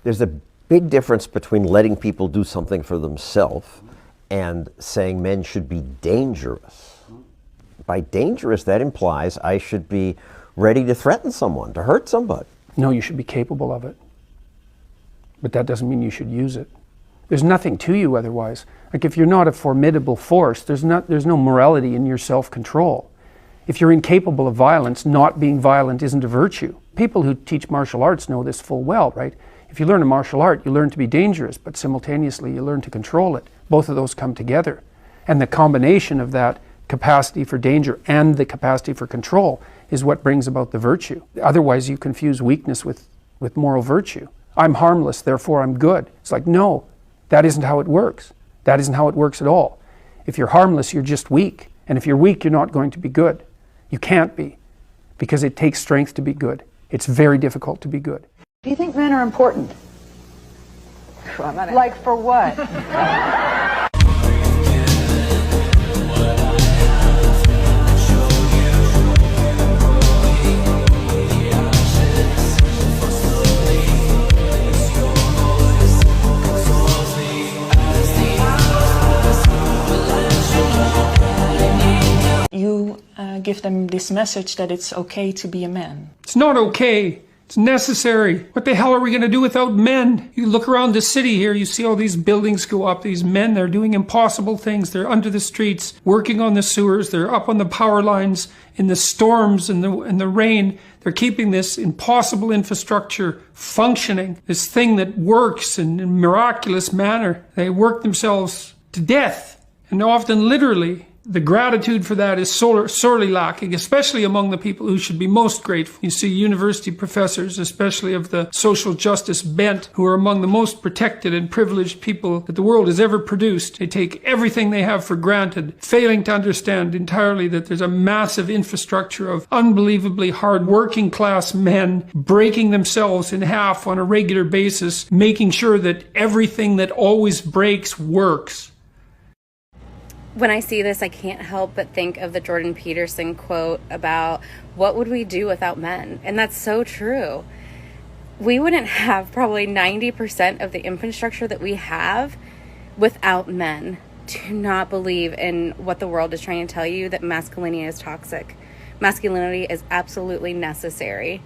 There's a big difference between letting people do something for themselves and saying men should be dangerous. By dangerous, that implies I should be ready to threaten someone, to hurt somebody. No, you should be capable of it. But that doesn't mean you should use it. There's nothing to you otherwise. Like if you're not a formidable force, there's no morality in your self-control. If you're incapable of violence, not being violent isn't a virtue. People who teach martial arts know this full well, right? If you learn a martial art, you learn to be dangerous, but simultaneously you learn to control it. Both of those come together. And the combination of that capacity for danger and the capacity for control is what brings about the virtue. Otherwise you confuse weakness with moral virtue. I'm harmless, therefore I'm good. It's like, no, that isn't how it works. That isn't how it works at all. If you're harmless, you're just weak. And if you're weak, you're not going to be good. You can't be, because it takes strength to be good. It's very difficult to be good. Do you think men are important? Like for what? You give them this message that it's okay to be a man. It's not okay. It's necessary. What the hell are we going to do without men? You look around the city here, you see all these buildings go up. These men, they're doing impossible things. They're under the streets, working on the sewers. They're up on the power lines in the storms and the rain. They're keeping this impossible infrastructure functioning, this thing that works in a miraculous manner. They work themselves to death, and often literally. The gratitude for that is sorely lacking, especially among the people who should be most grateful. You see university professors, especially of the social justice bent, who are among the most protected and privileged people that the world has ever produced. They take everything they have for granted, failing to understand entirely that there's a massive infrastructure of unbelievably hard working class men breaking themselves in half on a regular basis, making sure that everything that always breaks works. When I see this, I can't help but think of the Jordan Peterson quote about what would we do without men? And that's so true. We wouldn't have probably 90% of the infrastructure that we have without men. Do not believe in what the world is trying to tell you, that masculinity is toxic. Masculinity is absolutely necessary.